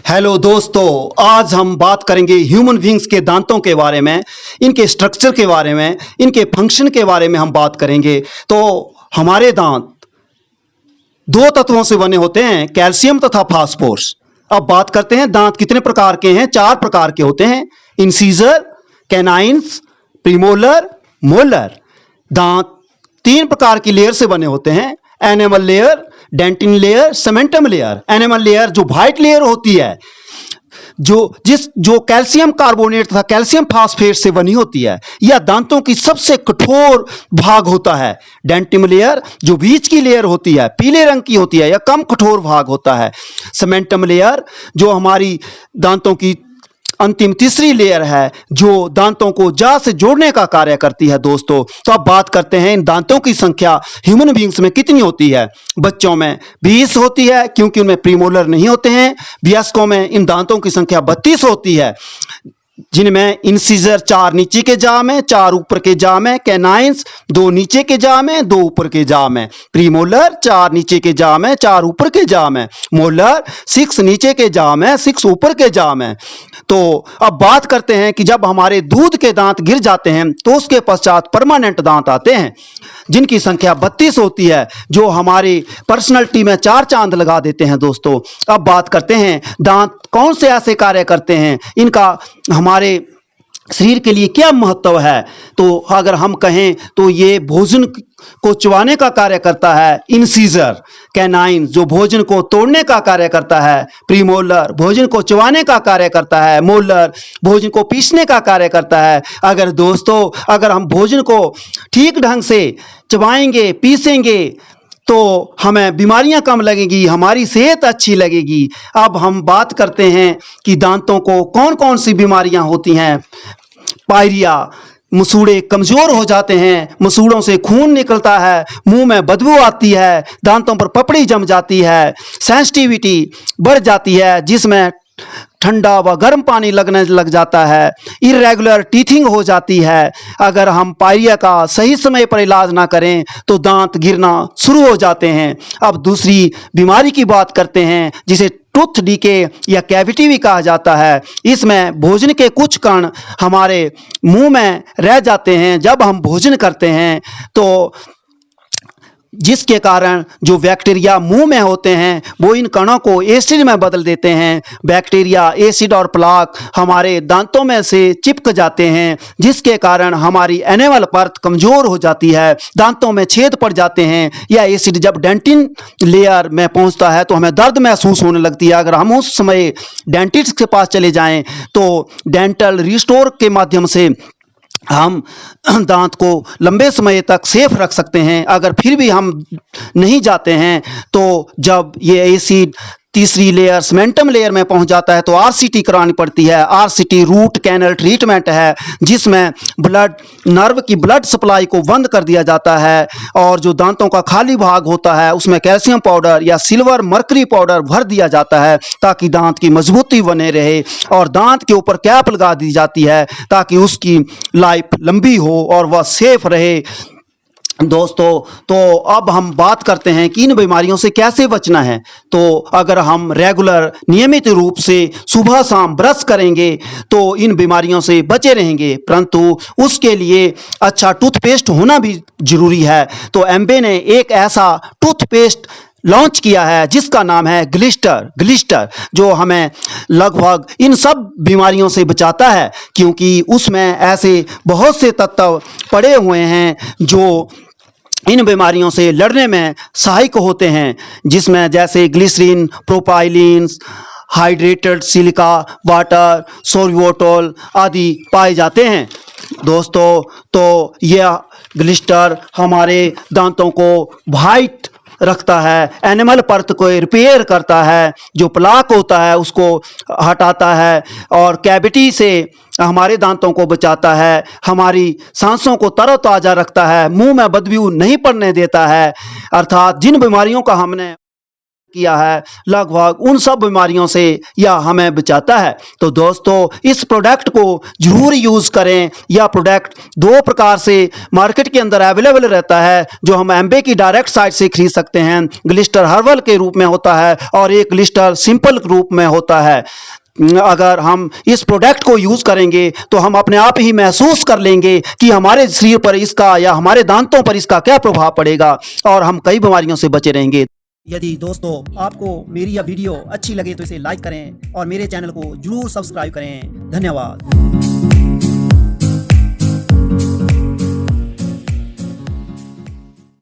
Hello दोस्तों, आज हम बात करेंगे ह्यूमन बींग्स के दांतों के बारे में, इनके स्ट्रक्चर के बारे में, इनके फंक्शन के बारे में हम बात करेंगे। तो हमारे दांत दो तत्वों से बने होते हैं, कैल्शियम तथा फास्फोरस। अब बात करते हैं दांत कितने प्रकार के हैं। 4 प्रकार के होते हैं, इंसीजर, कैनाइन्स, प्रीमोलर, मोलर। दांत 3 प्रकार की लेयर से बने होते हैं, enamel layer, dentine layer, cementum layer. Enamel layer जो व्हाइट लेयर होती है, जो कैल्शियम कार्बोनेट तथा कैल्शियम फास्फेट से बनी होती है, यह दांतों की सबसे कठोर भाग होता है। डेंटिन लेयर जो बीच की लेयर होती है, पीले रंग की होती है, यह कम कठोर भाग होता है। सेमेंटम लेयर जो हमारी दांतों की अंतिम तीसरी लेयर है, जो दांतों को जांघ से जोड़ने का कार्य करती है। दोस्तों, तो अब बात करते हैं इन दांतों की संख्या ह्यूमन बींग्स में कितनी होती है। बच्चों में 20 होती है, क्योंकि उनमें प्रीमोलर नहीं होते हैं। वयस्कों में इन दांतों की संख्या 32 होती है, जिनमें इंसीजर 4 नीचे के जाह में, 4 ऊपर के जाह में, कैनाइन्स 2 नीचे के जाह में, 2 ऊपर के जाह में, प्रीमोलर 4 नीचे के जाह में, 4 ऊपर के जाह में, मोलर 6 नीचे के जाह में, 6 ऊपर के जाह में। तो अब बात करते हैं कि जब हमारे दूध के दांत गिर जाते हैं तो उसके पश्चात परमानेंट दांत आते हैं, जिनकी संख्या 32 होती है, जो हमारी पर्सनैलिटी में 4 चांद लगा देते हैं। दोस्तों, अब बात करते हैं दांत कौन से ऐसे कार्य करते हैं, इनका हमारे शरीर के लिए क्या महत्व है। तो अगर हम कहें तो ये भोजन को चबाने का कार्य करता है, इंसीजर। कैनाइन जो भोजन को तोड़ने का कार्य करता है, प्रीमोलर भोजन को चबाने का कार्य करता है, मोलर भोजन को पीसने का कार्य करता है। अगर हम भोजन को ठीक ढंग से चबाएंगे, पीसेंगे, तो हमें बीमारियां कम लगेगी, हमारी सेहत अच्छी लगेगी। अब हम बात करते हैं कि दांतों को कौन कौन सी बीमारियां होती हैं। पायरिया, मसूड़े कमजोर हो जाते हैं, मसूड़ों से खून निकलता है, मुंह में बदबू आती है, दांतों पर पपड़ी जम जाती है, सेंसिटिविटी बढ़ जाती है, जिसमें ठंडा व गर्म पानी लगने लग जाता है, इरेगुलर टीथिंग हो जाती है। अगर हम पायरिया का सही समय पर इलाज ना करें तो दांत गिरना शुरू हो जाते हैं। अब दूसरी बीमारी की बात करते हैं, जिसे टूथ डीके या कैविटी भी कहा जाता है। इसमें भोजन के कुछ कण हमारे मुंह में रह जाते हैं जब हम भोजन करते हैं, तो जिसके कारण जो बैक्टीरिया मुंह में होते हैं वो इन कणों को एसिड में बदल देते हैं। बैक्टीरिया, एसिड और प्लाक हमारे दांतों में से चिपक जाते हैं, जिसके कारण हमारी एनेमल परत कमजोर हो जाती है, दांतों में छेद पड़ जाते हैं। यह एसिड जब डेंटिन लेयर में पहुंचता है तो हमें दर्द महसूस होने लगती है। अगर हम उस समय डेंटिस्ट के पास चले जाएं तो डेंटल रिस्टोर के माध्यम से हम दांत को लंबे समय तक सेफ रख सकते हैं। अगर फिर भी हम नहीं जाते हैं तो जब ये एसिड तीसरी लेयर सीमेंटम लेयर में पहुंच जाता है तो आरसीटी करानी पड़ती है। आरसीटी रूट कैनल ट्रीटमेंट है, जिसमें नर्व की ब्लड सप्लाई को बंद कर दिया जाता है, और जो दांतों का खाली भाग होता है उसमें कैल्शियम पाउडर या सिल्वर मर्करी पाउडर भर दिया जाता है, ताकि दांत की मजबूती बने रहे। और दांत के ऊपर कैप लगा दी जाती है ताकि उसकी लाइफ लंबी हो और वह सेफ रहे। दोस्तों, तो अब हम बात करते हैं कि इन बीमारियों से कैसे बचना है। तो अगर हम रेगुलर नियमित रूप से सुबह शाम ब्रश करेंगे तो इन बीमारियों से बचे रहेंगे, परंतु उसके लिए अच्छा टूथपेस्ट होना भी जरूरी है। तो एम्बे ने एक ऐसा टूथपेस्ट लॉन्च किया है जिसका नाम है ग्लिस्टर, जो हमें लगभग इन सब बीमारियों से बचाता है, क्योंकि उसमें ऐसे बहुत से तत्व पड़े हुए हैं जो इन बीमारियों से लड़ने में सहायक होते हैं, जिसमें जैसे glycerine, propylene, hydrated silica water, sorbitol आदि पाए जाते हैं। दोस्तों, तो यह ग्लिस्टर हमारे दांतों को वाइट रखता है, एनिमल परत को रिपेयर करता है, जो प्लाक होता है उसको हटाता है, और कैविटी से हमारे दांतों को बचाता है, हमारी सांसों को तरोताजा रखता है, मुंह में बदबू नहीं पड़ने देता है। अर्थात जिन बीमारियों का हमने किया है, लगभग उन सब बीमारियों से यह हमें बचाता है। तो दोस्तों इस प्रोडक्ट को जरूर यूज़ करें। यह प्रोडक्ट दो प्रकार से मार्केट के अंदर अवेलेबल रहता है, जो हम एम्बे की डायरेक्ट साइट से खरीद सकते हैं। ग्लिस्टर हर्बल के रूप में होता है और एक ग्लिस्टर सिंपल रूप में होता है। अगर हम इस प्रोडक्ट को यूज़ करेंगे तो हम अपने आप ही महसूस कर लेंगे कि हमारे शरीर पर इसका या हमारे दांतों पर इसका क्या प्रभाव पड़ेगा और हम कई बीमारियों से बचे रहेंगे। यदि दोस्तों आपको मेरी यह वीडियो अच्छी लगे तो इसे लाइक करें और मेरे चैनल को जरूर सब्सक्राइब करें। धन्यवाद।